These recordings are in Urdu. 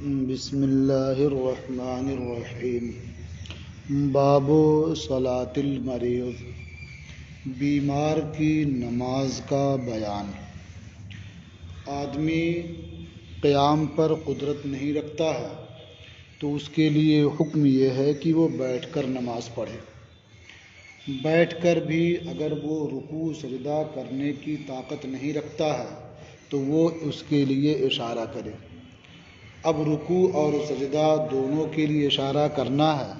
بسم اللہ الرحمن الرحیم۔ باب صلاۃ المریض، بیمار کی نماز کا بیان۔ آدمی قیام پر قدرت نہیں رکھتا ہے تو اس کے لیے حکم یہ ہے کہ وہ بیٹھ کر نماز پڑھے۔ بیٹھ کر بھی اگر وہ رکوع سجدہ کرنے کی طاقت نہیں رکھتا ہے تو وہ اس کے لیے اشارہ کرے۔ اب رکوع اور سجدہ دونوں کے لیے اشارہ کرنا ہے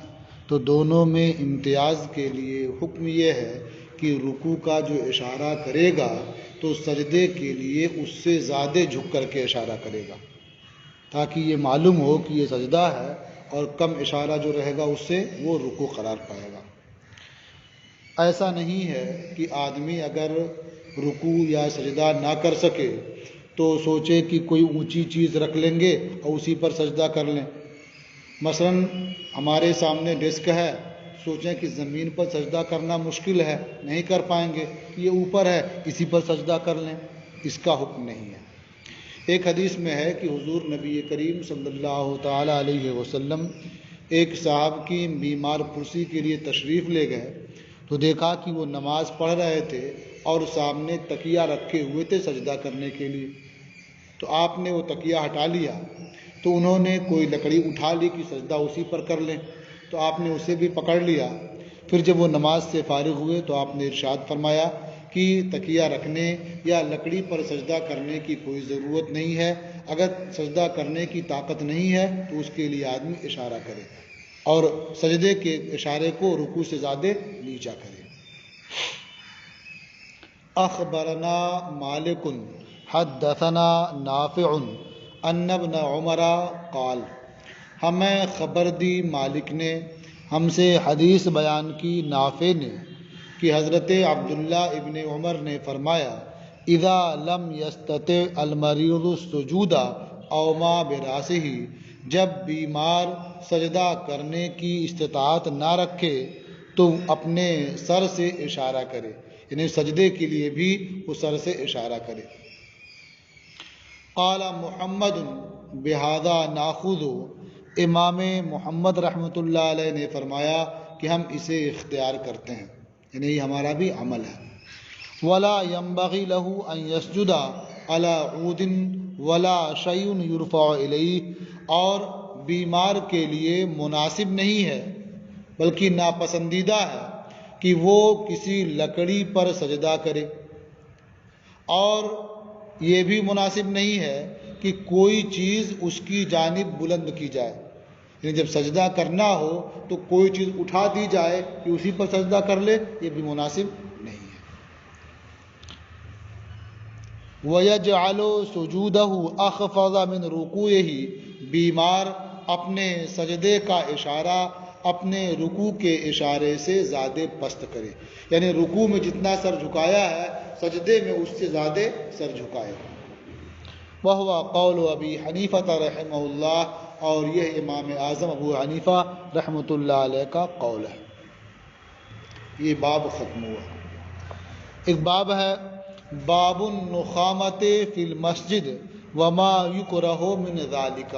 تو دونوں میں امتیاز کے لیے حکم یہ ہے کہ رکوع کا جو اشارہ کرے گا تو سجدے کے لیے اس سے زیادہ جھک کر کے اشارہ کرے گا، تاکہ یہ معلوم ہو کہ یہ سجدہ ہے، اور کم اشارہ جو رہے گا اس سے وہ رکوع قرار پائے گا۔ ایسا نہیں ہے کہ آدمی اگر رکوع یا سجدہ نہ کر سکے تو سوچے کہ کوئی اونچی چیز رکھ لیں گے اور اسی پر سجدہ کر لیں۔ مثلا ہمارے سامنے ڈیسک ہے، سوچیں کہ زمین پر سجدہ کرنا مشکل ہے، نہیں کر پائیں گے، یہ اوپر ہے اسی پر سجدہ کر لیں، اس کا حکم نہیں ہے۔ ایک حدیث میں ہے کہ حضور نبی کریم صلی اللہ تعالی علیہ وسلم ایک صاحب کی بیمار پرسی کے لیے تشریف لے گئے تو دیکھا کہ وہ نماز پڑھ رہے تھے اور سامنے تکیہ رکھے ہوئے تھے سجدہ کرنے کے لیے، تو آپ نے وہ تکیہ ہٹا لیا تو انہوں نے کوئی لکڑی اٹھا لی کہ سجدہ اسی پر کر لیں، تو آپ نے اسے بھی پکڑ لیا۔ پھر جب وہ نماز سے فارغ ہوئے تو آپ نے ارشاد فرمایا کہ تکیہ رکھنے یا لکڑی پر سجدہ کرنے کی کوئی ضرورت نہیں ہے، اگر سجدہ کرنے کی طاقت نہیں ہے تو اس کے لیے آدمی اشارہ کرے اور سجدے کے اشارے کو رکوع سے زیادہ نیچا کرے۔ اخبرنا مالک حدثنا نافع ان ابن عمر قال، ہمیں خبر دی مالک نے، ہم سے حدیث بیان کی نافع نے کہ حضرت عبداللہ ابن عمر نے فرمایا، اذا لم يستطع المریض السجود او ما براسه، جب بیمار سجدہ کرنے کی استطاعت نہ رکھے تو اپنے سر سے اشارہ کرے، یعنی سجدے کے لیے بھی وہ سر سے اشارہ کرے۔ قال محمد بہذا ناخذ، امام محمد رحمۃ اللہ علیہ نے فرمایا کہ ہم اسے اختیار کرتے ہیں، یعنی یہ ہمارا بھی عمل ہے۔ ولا ينبغي له ان يسجد على عود ولا شيء يرفع الیہ، اور بیمار کے لیے مناسب نہیں ہے بلکہ ناپسندیدہ ہے کہ وہ کسی لکڑی پر سجدہ کرے، اور یہ بھی مناسب نہیں ہے کہ کوئی چیز اس کی جانب بلند کی جائے، یعنی جب سجدہ کرنا ہو تو کوئی چیز اٹھا دی جائے کہ اسی پر سجدہ کر لے، یہ بھی مناسب نہیں ہے۔ وَيَجْعَلُ سُجُودَهُ أَخْفَضَ مِنْ رُكُوعِهِ، بیمار اپنے سجدے کا اشارہ اپنے رکوع کے اشارے سے زیادہ پست کرے، یعنی رکوع میں جتنا سر جھکایا ہے سجدے میں اس سے زیادہ سر جھکائے۔ وَهُوَ قَوْلُ أَبِي حَنِيفَةَ رَحِمَهُ اللَّهُ، اور یہ امام اعظم ابو حنیفہ رحمۃ اللہ علیہ کا قول ہے۔ یہ باب ختم ہوا۔ ایک باب ہے باب النخامۃ فی المسجد وما یکرہ من ذالک۔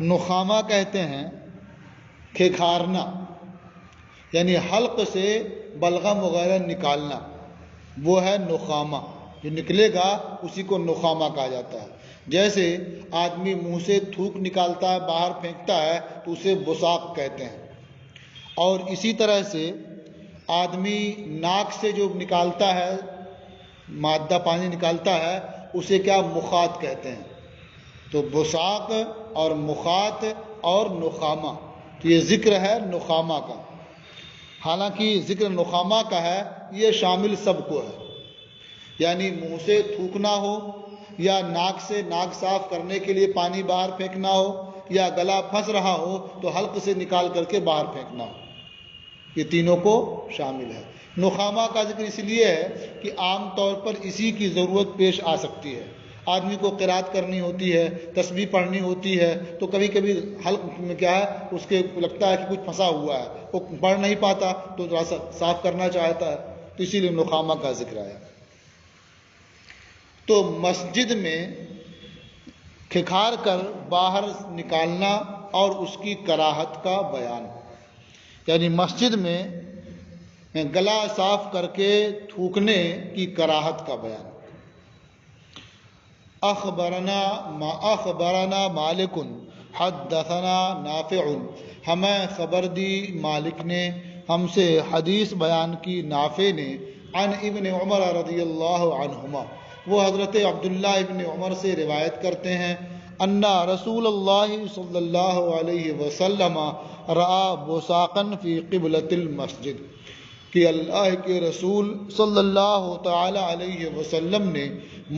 نخامہ کہتے ہیں کھکھارنا، یعنی حلق سے بلغم وغیرہ نکالنا، وہ ہے نخامہ، جو نکلے گا اسی کو نخامہ کہا جاتا ہے۔ جیسے آدمی منہ سے تھوک نکالتا ہے باہر پھینکتا ہے تو اسے بصاق کہتے ہیں، اور اسی طرح سے آدمی ناک سے جو نکالتا ہے مادہ پانی نکالتا ہے اسے کیا مخاط کہتے ہیں۔ تو بصاق اور مخاط اور نخامہ، تو یہ ذکر ہے نخامہ کا، حالانکہ ذکر نخامہ کا ہے یہ شامل سب کو ہے، یعنی منہ سے تھوکنا ہو یا ناک سے ناک صاف کرنے کے لیے پانی باہر پھینکنا ہو یا گلا پھنس رہا ہو تو حلق سے نکال کر کے باہر پھینکنا ہو، یہ تینوں کو شامل ہے۔ نخامہ کا ذکر اس لیے ہے کہ عام طور پر اسی کی ضرورت پیش آ سکتی ہے، آدمی کو قرات کرنی ہوتی ہے، تسبیح پڑھنی ہوتی ہے، تو کبھی کبھی حلق میں کیا ہے اس کے لگتا ہے کہ کچھ پھنسا ہوا ہے، وہ پڑھ نہیں پاتا تو تھوڑا سا صاف کرنا چاہتا ہے، تو اسی لیے نخامہ کا ذکر آیا۔ تو مسجد میں کھکھار کر باہر نکالنا اور اس کی کراہت کا بیان، یعنی مسجد میں گلا صاف کر کے تھوکنے کی کراہت کا بیان۔ اخبرنا مالک حدثنا نافع، ہمیں خبر دی مالک نے، ہم سے حدیث بیان کی نافع نے، عن ابن عمر رضی اللہ عنہما، وہ حضرت عبداللہ ابن عمر سے روایت کرتے ہیں، ان رسول اللہ صلی اللہ علیہ وسلم رأى بصاقا فی قبلۃ المسجد، کہ اللہ کے رسول صلی اللہ تعالی علیہ وسلم نے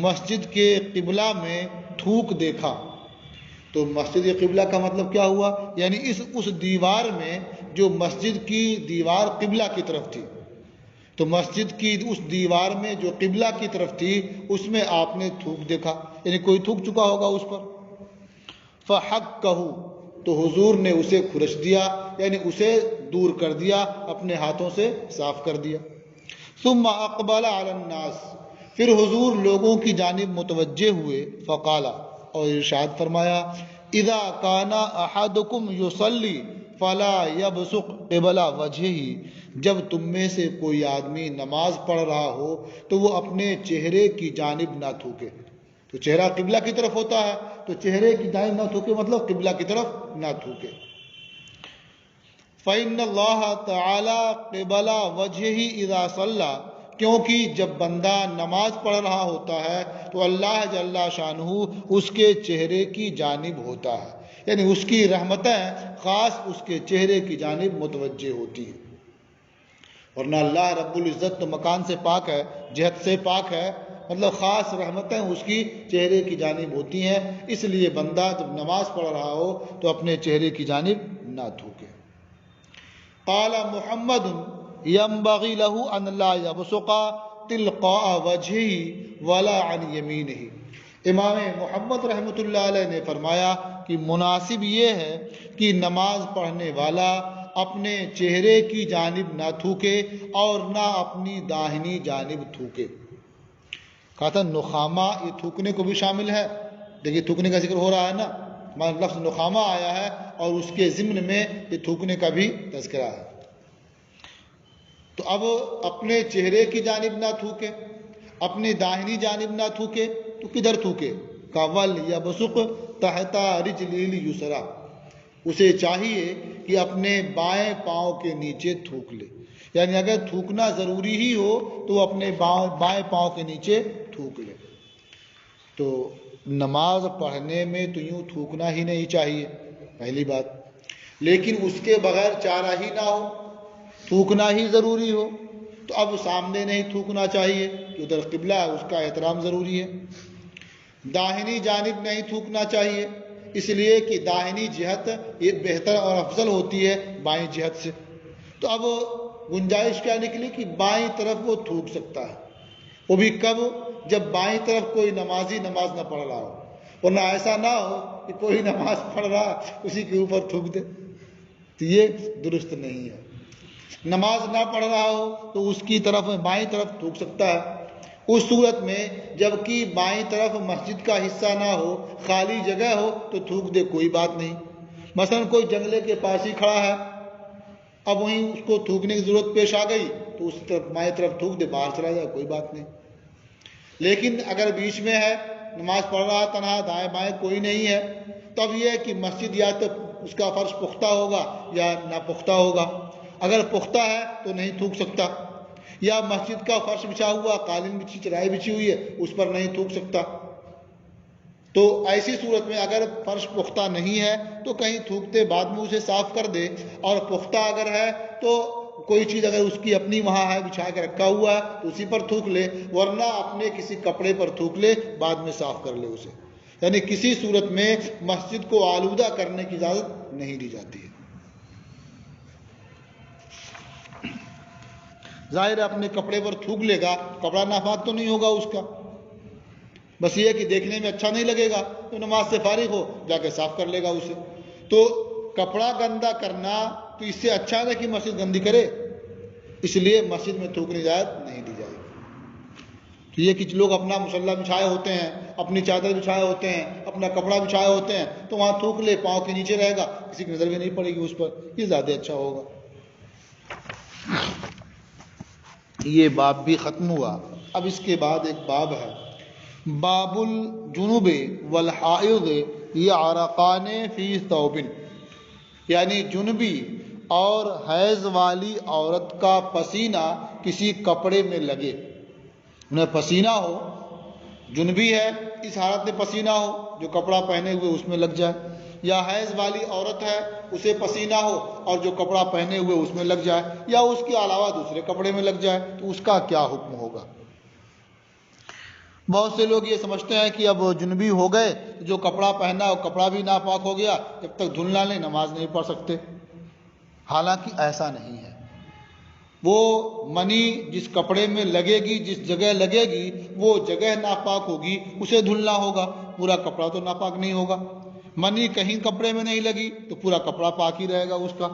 مسجد کے قبلہ میں تھوک دیکھا۔ تو مسجد قبلہ کا مطلب کیا ہوا؟ یعنی اس دیوار میں جو مسجد کی دیوار قبلہ کی طرف تھی، تو مسجد کی اس دیوار میں جو قبلہ کی طرف تھی اس میں آپ نے تھوک دیکھا، یعنی کوئی تھوک چکا ہوگا اس پر۔ فحکہ، تو حضور نے اسے کھرچ دیا، یعنی اسے دور کر دیا، اپنے ہاتھوں سے صاف کر دیا۔ ثم اقبل علی الناس، پھر حضور لوگوں کی جانب متوجہ ہوئے، فقال، اور ارشاد فرمایا، اذا کان احدکم یصلی فلا یبصق قبل وجہہ، جب تم میں سے کوئی آدمی نماز پڑھ رہا ہو تو وہ اپنے چہرے کی جانب نہ تھوکے۔ تو چہرہ قبلہ کی طرف ہوتا ہے، تو چہرے کی جانب نہ تھوکے مطلب قبلہ کی طرف نہ تھوکے۔ فإن اللہ تعالی قبل وجہہ اذا صلی، کیونکہ جب بندہ نماز پڑھ رہا ہوتا ہے تو اللہ جل شانہ اس کے چہرے کی جانب ہوتا ہے، یعنی اس کی رحمتیں خاص اس کے چہرے کی جانب متوجہ ہوتی ہیں، ورنہ اللہ رب العزت تو مکان سے پاک ہے، جہت سے پاک ہے، مطلب خاص رحمتیں اس کی چہرے کی جانب ہوتی ہیں، اس لیے بندہ جب نماز پڑھ رہا ہو تو اپنے چہرے کی جانب نہ تھوکے۔ قال محمد ينبغي له ان لا يبصق تلقاء وجهه ولا عن يمينه، امام محمد رحمۃ اللہ علیہ نے فرمایا کہ مناسب یہ ہے کہ نماز پڑھنے والا اپنے چہرے کی جانب نہ تھوکے اور نہ اپنی داہنی جانب تھوکے۔ کہا تھا نخامہ، یہ تھوکنے کو بھی شامل ہے، دیکھیے تھوکنے کا ذکر ہو رہا ہے نا، ہمارا لفظ نخامہ آیا ہے اور اس کے ضمن میں یہ تھوکنے کا بھی تذکرہ ہے۔ تو اب اپنے چہرے کی جانب نہ تھوکے، اپنی داہنی جانب نہ تھوکے، تو کدھر تھوکے؟ کاول یا بسق تحت رجلہ الیسریٰ، اسے چاہیے کہ اپنے بائیں پاؤں کے نیچے تھوک لے، یعنی اگر تھوکنا ضروری ہی ہو تو وہ اپنے بائیں پاؤں کے نیچے تھوک لے۔ تو نماز پڑھنے میں تو یوں تھوکنا ہی نہیں چاہیے، پہلی بات، لیکن اس کے بغیر چارہ ہی نہ ہو، تھوکنا ہی ضروری ہو، تو اب سامنے نہیں تھوکنا چاہیے کہ ادھر قبلہ ہے، اس کا احترام ضروری ہے۔ داہنی جانب نہیں تھوکنا چاہیے، اس لیے کہ داہنی جہت یہ بہتر اور افضل ہوتی ہے بائیں جہت سے۔ تو اب گنجائش کیا نکلی کہ بائیں طرف وہ تھوک سکتا ہے، وہ بھی کب؟ جب بائیں طرف کوئی نمازی نماز نہ پڑھ رہا ہو، ورنہ ایسا نہ ہو کہ کوئی نماز پڑھ رہا اسی کے اوپر تھوک دے، تو یہ درست نہیں ہے۔ نماز نہ پڑھ رہا ہو تو اس کی طرف بائیں طرف تھوک سکتا ہے، اس صورت میں جبکہ بائیں طرف مسجد کا حصہ نہ ہو، خالی جگہ ہو تو تھوک دے، کوئی بات نہیں۔ مثلا کوئی جنگلے کے پاس ہی کھڑا ہے، اب وہیں اس کو تھوکنے کی ضرورت پیش آ گئی تو اس طرف بائیں طرف تھوک دے، باہر چلا جائے، کوئی بات نہیں۔ لیکن اگر بیچ میں ہے، نماز پڑھ رہا تنہا، دائیں بائیں کوئی نہیں ہے، تب یہ ہے کہ مسجد یا تو اس کا فرش پختہ ہوگا یا ناپختہ ہوگا، اگر پختہ ہے تو نہیں تھوک سکتا، یا مسجد کا فرش بچھا ہوا، قالین بچھی، چٹائی بچھی ہوئی ہے، اس پر نہیں تھوک سکتا۔ تو ایسی صورت میں اگر فرش پختہ نہیں ہے تو کہیں تھوکتے بعد میں اسے صاف کر دے، اور پختہ اگر ہے تو کوئی چیز اگر اس کی اپنی وہاں ہے، بچھا کے رکھا ہوا ہے تو اسی پر تھوک لے، ورنہ اپنے کسی کپڑے پر تھوک لے، بعد میں صاف کر لے اسے، یعنی کسی صورت میں مسجد کو آلودہ کرنے کی اجازت نہیں دی جاتی ہے۔ ظاہر ہے اپنے کپڑے پر تھوک لے گا، کپڑا ناپاک تو نہیں ہوگا اس کا، بس یہ کہ دیکھنے میں اچھا نہیں لگے گا، تو نماز سے فارغ ہو جا کے صاف کر لے گا اسے۔ تو کپڑا گندا کرنا تو اس سے اچھا ہے کہ مسجد گندی کرے، اس لیے مسجد میں تھوکنے کی اجازت نہیں دی جائے گی۔ تو یہ کہ لوگ اپنا مصلی بچھائے ہوتے ہیں اپنی چادر بچھائے ہوتے ہیں، اپنا کپڑا بچھائے ہوتے ہیں، تو وہاں تھوک لے، پاؤں کے نیچے رہے گا، کسی کی نظر بھی نہیں پڑے گی اس پر، یہ زیادہ اچھا ہوگا۔ یہ باب بھی ختم ہوا۔ اب اس کے بعد ایک باب ہے، باب الجنوب والحائض یعرقان فی ثوب، یعنی جنبی اور حیض والی عورت کا پسینہ کسی کپڑے میں لگے، انہیں پسینہ ہو، جنبی ہے اس حالت میں پسینہ ہو جو کپڑا پہنے ہوئے اس میں لگ جائے، یا حیض والی عورت ہے اسے پسینہ ہو اور جو کپڑا پہنے ہوئے اس میں لگ جائے، یا اس کے علاوہ دوسرے کپڑے میں لگ جائے، تو اس کا کیا حکم ہوگا؟ بہت سے لوگ یہ سمجھتے ہیں کہ اب جنبی ہو گئے، جو کپڑا پہنا وہ کپڑا بھی ناپاک ہو گیا، جب تک دھل نہ لیں نماز نہیں پڑھ سکتے۔ حالانکہ ایسا نہیں ہے، وہ منی جس کپڑے میں لگے گی، جس جگہ لگے گی، وہ جگہ ناپاک ہوگی، اسے دھلنا ہوگا، پورا کپڑا تو ناپاک نہیں ہوگا۔ منی کہیں کپڑے میں نہیں لگی تو پورا کپڑا پاک ہی رہے گا اس کا۔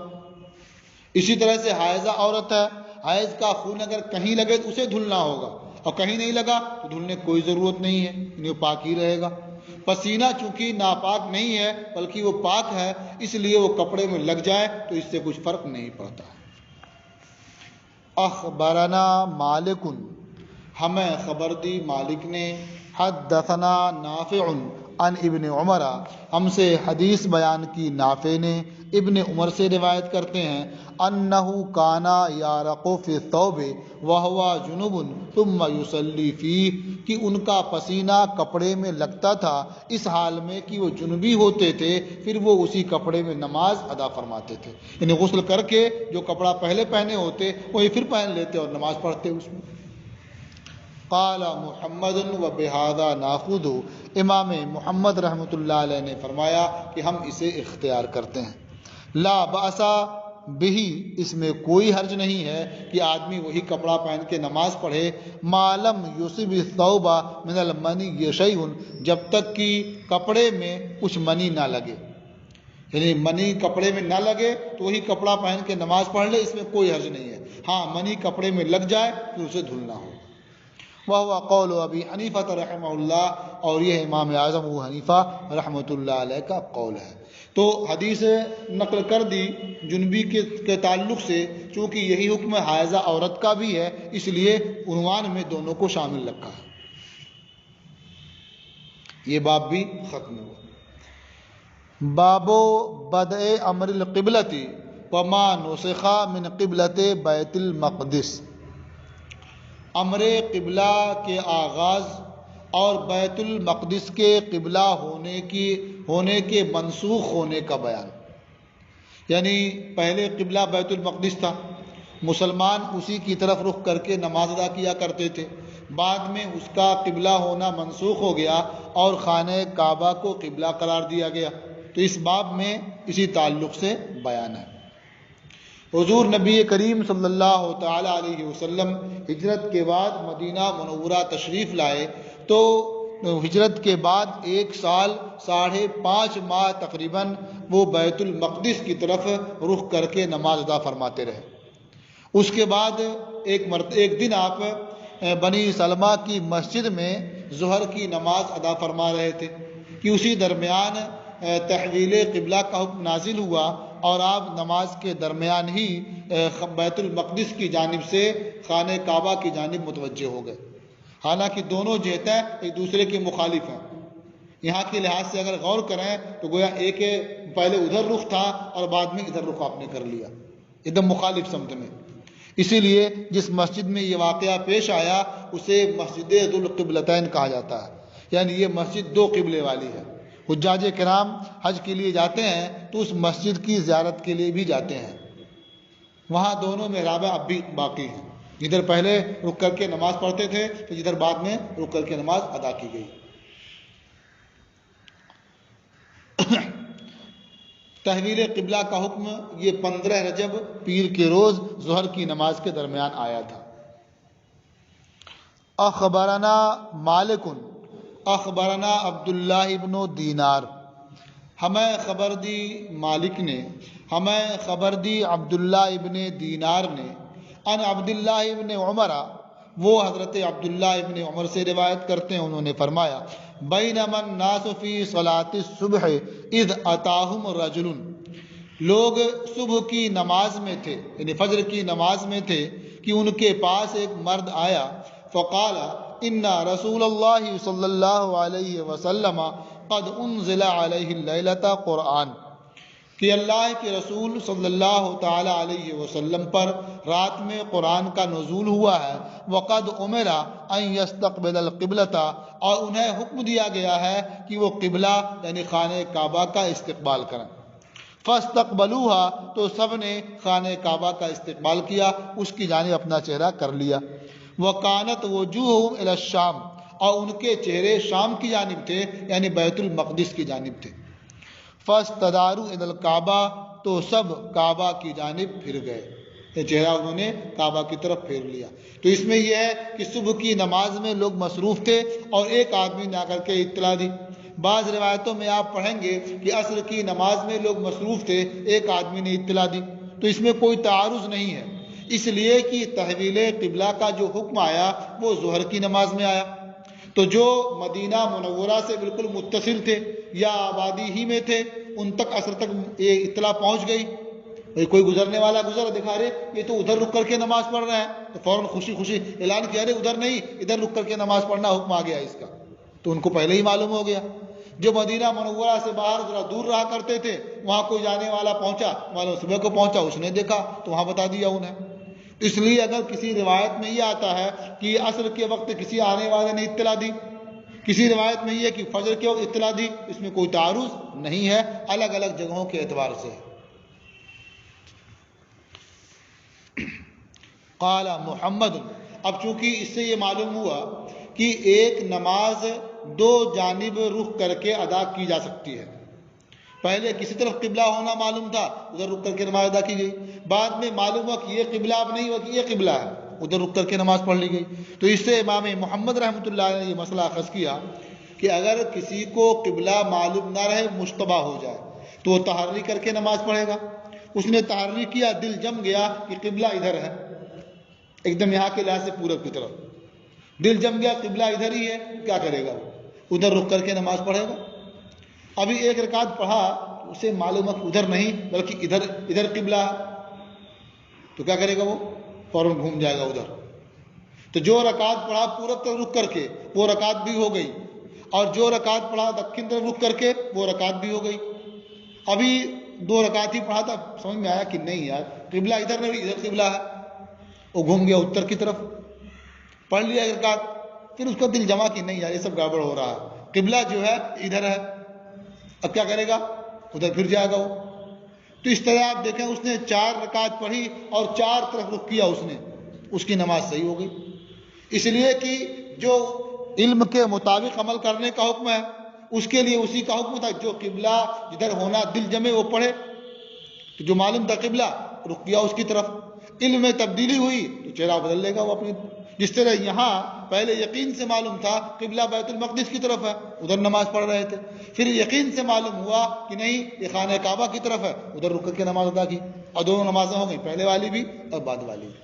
اسی طرح سے حائضہ عورت ہے، حیض کا خون اگر کہیں لگے تو اسے دھلنا ہوگا، اور کہیں نہیں لگا تو دھلنے کی کوئی ضرورت نہیں ہے، یعنی وہ پاک ہی رہے گا۔ پسینہ چونکہ ناپاک نہیں ہے بلکہ وہ پاک ہے، اس لیے وہ کپڑے میں لگ جائے تو اس سے کچھ فرق نہیں پڑتا۔ اخبرنا مالک، ہمیں خبر دی مالک نے، حدثنا نافع عن ابن عمر، ہم سے حدیث بیان کی نافع نے، ابن عمر سے روایت کرتے ہیں، انہ کانا یارق فی الثوب وہو جنب ثم یصلی فیہ، کہ ان کا پسینہ کپڑے میں لگتا تھا اس حال میں کہ وہ جنبی ہوتے تھے، پھر وہ اسی کپڑے میں نماز ادا فرماتے تھے، یعنی غسل کر کے جو کپڑا پہلے پہنے ہوتے وہی پھر پہن لیتے اور نماز پڑھتے اس میں۔ قال محمد و بہذا ناخذ، امام محمد رحمۃ اللہ علیہ نے فرمایا کہ ہم اسے اختیار کرتے ہیں۔ لا بأس بہی، اس میں کوئی حرج نہیں ہے کہ آدمی وہی کپڑا پہن کے نماز پڑھے، ما لم یصب الثوب من المنی شیء، جب تک کہ کپڑے میں کچھ منی نہ لگے، یعنی منی کپڑے میں نہ لگے تو وہی کپڑا پہن کے نماز پڑھ لے، اس میں کوئی حرج نہیں ہے۔ ہاں منی کپڑے میں لگ جائے تو اسے دھلنا ہو۔ وہو قول ابی حنیفہ رحمہ اللہ، اور یہ امام اعظم ابو حنیفہ رحمۃ اللہ علیہ کا قول ہے۔ تو حدیث نقل کر دی جنبی کے تعلق سے، چونکہ یہی حکم حائضہ عورت کا بھی ہے، اس لیے عنوان میں دونوں کو شامل رکھا ہے۔ یہ باب بھی ختم ہوا۔ باب بدء امر القبلۃ وما نسخ من قبلۃ بیت المقدس، امر قبلہ کے آغاز اور بیت المقدس کے قبلہ ہونے کے منسوخ ہونے کا بیان، یعنی پہلے قبلہ بیت المقدس تھا، مسلمان اسی کی طرف رخ کر کے نماز ادا کیا کرتے تھے، بعد میں اس کا قبلہ ہونا منسوخ ہو گیا اور خانہ کعبہ کو قبلہ قرار دیا گیا، تو اس باب میں اسی تعلق سے بیان ہے۔ حضور نبی کریم صلی اللہ تعالی علیہ وسلم ہجرت کے بعد مدینہ منورہ تشریف لائے، تو ہجرت کے بعد 1 سال 5.5 ماہ تقریباً وہ بیت المقدس کی طرف رخ کر کے نماز ادا فرماتے رہے۔ اس کے بعد ایک دن آپ بنی سلمہ کی مسجد میں ظہر کی نماز ادا فرما رہے تھے کہ اسی درمیان تحویل قبلہ کا حکم نازل ہوا اور آپ نماز کے درمیان ہی بیت المقدس کی جانب سے خانہ کعبہ کی جانب متوجہ ہو گئے، حالانکہ دونوں جہتیں ایک دوسرے کے مخالف ہیں۔ یہاں کے لحاظ سے اگر غور کریں تو گویا ایک پہلے ادھر رخ تھا اور بعد میں ادھر رخ آپ نے کر لیا، ایک دم مخالف سمت میں۔ اسی لیے جس مسجد میں یہ واقعہ پیش آیا اسے مسجد ذو القبلتین کہا جاتا ہے، یعنی یہ مسجد 2 قبلے والی ہے۔ حجاج کرام حج کے لیے جاتے ہیں تو اس مسجد کی زیارت کے لیے بھی جاتے ہیں، وہاں دونوں محراب اب بھی باقی ہیں، جدھر پہلے رک کر کے نماز پڑھتے تھے تو جدھر بعد میں رک کر کے نماز ادا کی گئی۔ تحویل قبلہ کا حکم یہ 15 رجب پیر کے روز ظہر کی نماز کے درمیان آیا تھا۔ اخبرنا مالک اخبرنا عبداللہ ابن دینار، ہمیں خبر دی مالک نے، ہمیں خبر دی عبداللہ ابن دینار نے، ان عبداللہ ابن عمر، وہ حضرت عبداللہ ابن عمر سے روایت کرتے ہیں، انہوں نے فرمایا بینما الناس فی صلاۃ الصبح اذ اتاہم رجل، لوگ صبح کی نماز میں تھے، یعنی فجر کی نماز میں تھے کہ ان کے پاس ایک مرد آیا، فقال ان رسول اللہ صلی اللہ علیہ وسلم قد انزل علیہ اللیلۃ قرآن، کہ اللہ کے رسول صلی اللہ تعالی علیہ وسلم پر رات میں قرآن کا نزول ہوا ہے، وقد امر ان یستقبل القبلۃ، اور انہیں حکم دیا گیا ہے کہ وہ قبلہ یعنی خانہ کعبہ کا استقبال کریں۔ فاستقبلوها، تو سب نے خانہ کعبہ کا استقبال کیا، اس کی جانب اپنا چہرہ کر لیا۔ وکانت وجوہہم الی الشام، اور ان کے چہرے شام کی جانب تھے، یعنی بیت المقدس کی جانب تھے۔ فاستداروا الی الکعبہ، تو سب کعبہ کی جانب پھر گئے، یہ چہرہ انہوں نے کعبہ کی طرف پھیر لیا۔ تو اس میں یہ ہے کہ صبح کی نماز میں لوگ مصروف تھے اور ایک آدمی نے آ کر کے اطلاع دی۔ بعض روایتوں میں آپ پڑھیں گے کہ عصر کی نماز میں لوگ مصروف تھے، ایک آدمی نے اطلاع دی، تو اس میں کوئی تعارض نہیں ہے، اس لیے کہ تحویل قبلہ کا جو حکم آیا وہ ظہر کی نماز میں آیا۔ تو جو مدینہ منورہ سے بالکل متصل تھے یا آبادی ہی میں تھے، ان تک عصر تک یہ اطلاع پہنچ گئی، کوئی گزرنے والا گزر دکھا رہے یہ تو ادھر رک کر کے نماز پڑھ رہے ہیں، تو فوراً خوشی خوشی اعلان کیا، رہے ادھر نہیں ادھر رک کر کے نماز پڑھنا حکم آ گیا اس کا، تو ان کو پہلے ہی معلوم ہو گیا۔ جو مدینہ منورہ سے باہر ذرا دور رہا کرتے تھے، وہاں کوئی جانے والا پہنچا، معلوم صبح کو پہنچا، اس نے دیکھا تو وہاں بتا دیا انہیں۔ اس لیے اگر کسی روایت میں یہ آتا ہے کہ عصر کے وقت کسی آنے والے نے اطلاع دی، کسی روایت میں یہ کہ فجر کے وقت اطلاع دی، اس میں کوئی تعارض نہیں ہے، الگ الگ جگہوں کے اعتبار سے۔ قال محمد، اب چونکہ اس سے یہ معلوم ہوا کہ ایک نماز دو جانب رخ کر کے ادا کی جا سکتی ہے۔ پہلے کسی طرف قبلہ ہونا معلوم تھا، ادھر رک کر کے نماز ادا کی گئی، بعد میں معلوم ہوا کہ یہ قبلہ اب نہیں ہوا کہ یہ قبلہ ہے، ادھر رک کر کے نماز پڑھ لی گئی۔ تو اس سے امام محمد رحمۃ اللہ علیہ نے یہ مسئلہ اخذ کیا کہ اگر کسی کو قبلہ معلوم نہ رہے، مشتبہ ہو جائے، تو وہ تحری کر کے نماز پڑھے گا۔ اس نے تحری کیا، دل جم گیا کہ قبلہ ادھر ہے، ایک دم یہاں کے لحاظ سے پورب کی طرف دل جم گیا، قبلہ ادھر ہی ہے، کیا کرے گا؟ وہ ادھر رک کر کے نماز پڑھے گا۔ ابھی ایک رکعت پڑھا، اسے معلوم ہے کہ ادھر نہیں بلکہ ادھر قبلہ ہے، تو کیا کرے گا؟ وہ فوراً گھوم جائے گا ادھر۔ تو جو رکعت پڑھا پورب طرف رک کر کے، وہ رکعت بھی ہو گئی، اور جو رکعت پڑھا دکن طرف رک کر کے، وہ رکعت بھی ہو گئی۔ ابھی دو رکعت ہی پڑھا تھا، سمجھ میں آیا کہ نہیں یار قبلہ ادھر نہیں ادھر قبلہ ہے، وہ گھوم گیا اتر کی طرف، پڑھ لیا ایک رکعت، پھر اس کا دل جما کہ نہیں یار یہ سب گڑبڑ ہو رہا ہے، قبلہ جو ہے ادھر ہے، اب کیا کرے گا؟ ادھر پھر جائے گا وہ۔ تو اس طرح آپ دیکھیں اس نے 4 رکعت پڑھی اور 4 طرف رخ کیا، اس کی نماز صحیح ہو گئی، اس لیے کہ جو علم کے مطابق عمل کرنے کا حکم ہے اس کے لیے اسی کا حکم تھا، جو قبلہ جدھر ہونا دل جمے وہ پڑھے، تو جو معلوم تھا قبلہ رخ کیا اس کی طرف۔ علم میں تبدیلی ہوئی تو چہرہ بدل لے گا وہ اپنی، جس طرح یہاں پہلے یقین سے معلوم تھا قبلہ بیت المقدس کی طرف ہے، ادھر نماز پڑھ رہے تھے، پھر یقین سے معلوم ہوا کہ نہیں یہ خانہ کعبہ کی طرف ہے، ادھر رک کر کے نماز ادا کی، اور دونوں نمازیں ہو گئی، پہلے والی بھی اور بعد والی بھی۔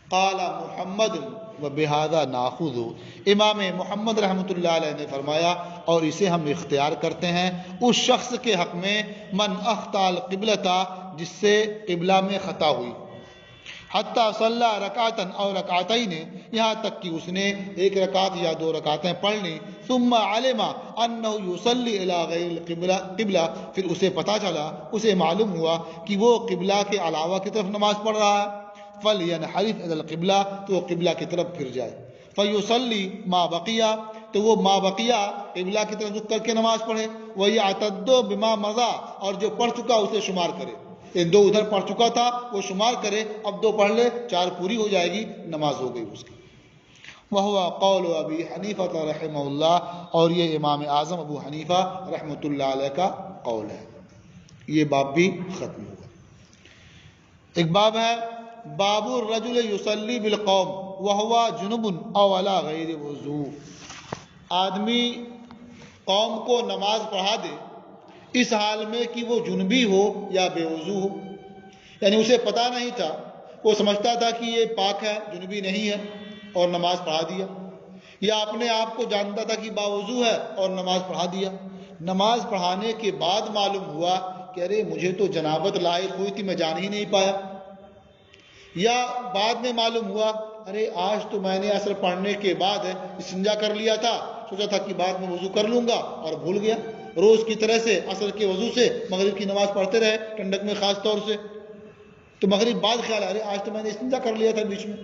قال محمد وبہذا ناخذ، امام محمد رحمۃ اللہ علیہ نے فرمایا اور اسے ہم اختیار کرتے ہیں اس شخص کے حق میں من اخطا القبلۃ، جس سے قبلہ میں خطا ہوئی، حتی صلی رکعتن اور رکعتین، یہاں تک کہ اس نے 1 رکعت یا 2 رکعتیں پڑھ لی، ثم علم انہ یصلی الی غیر القبلہ، پھر اسے پتہ چلا، اسے معلوم ہوا کہ وہ قبلہ کے علاوہ کی طرف نماز پڑھ رہا ہے، فلینحرف الی القبلہ، تو وہ قبلہ کی طرف پھر جائے، فیصلی ما بقیہ، تو وہ ما بقیہ قبلہ کی طرف رک کر کے نماز پڑھے، ویعتد بما مضی، اور جو پڑھ چکا اسے شمار کرے، 2 ادھر پڑھ چکا تھا وہ شمار کرے، اب 2 پڑھ لے 4 پوری ہو جائے گی، نماز ہو گئی اس کی۔ وہو قول ابی حنیفہ رحمہ اللہ، اور یہ امام اعظم ابو حنیفہ رحمۃ اللہ علیہ کا قول ہے۔ یہ باب بھی ختم ہوا۔ ایک باب ہے باب الرجل یصلی بالقوم وہو جنب او علی غیر وضو، آدمی قوم کو نماز پڑھا دے اس حال میں کہ وہ جنبی ہو یا بے وضو ہو، یعنی اسے پتہ نہیں تھا، وہ سمجھتا تھا کہ یہ پاک ہے جنبی نہیں ہے اور نماز پڑھا دیا، یا اپنے آپ کو جانتا تھا کہ باوضو ہے اور نماز پڑھا دیا، نماز پڑھانے کے بعد معلوم ہوا کہ ارے مجھے تو جنابت لاحق ہوئی تھی، میں جان ہی نہیں پایا، یا بعد میں معلوم ہوا ارے آج تو میں نے عصر پڑھنے کے بعد استنجا کر لیا تھا، سوچا تھا کہ بعد میں وضو کر لوں گا اور بھول گیا، روز کی طرح سے عصر کے وضو سے مغرب کی نماز پڑھتے رہے ٹھنڈک میں خاص طور سے، تو مغرب بعد خیال ارے آج تو میں نے استنجا کر لیا تھا بیچ میں،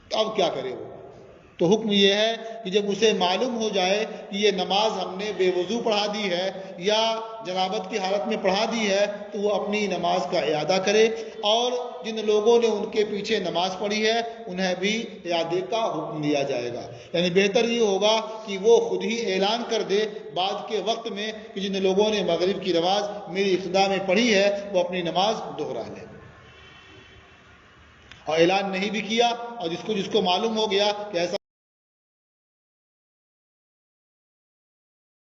تو اب کیا کرے وہ؟ تو حکم یہ ہے کہ جب اسے معلوم ہو جائے کہ یہ نماز ہم نے بے وضو پڑھا دی ہے یا جنابت کی حالت میں پڑھا دی ہے، تو وہ اپنی نماز کا اعادہ کرے، اور جن لوگوں نے ان کے پیچھے نماز پڑھی ہے انہیں بھی اعادے کا حکم دیا جائے گا۔ یعنی بہتر یہ ہوگا کہ وہ خود ہی اعلان کر دے بعد کے وقت میں کہ جن لوگوں نے مغرب کی نماز میری ابتدا میں پڑھی ہے وہ اپنی نماز دہرا لیں، اور اعلان نہیں بھی کیا، اور جس کو معلوم ہو گیا کہ ایسا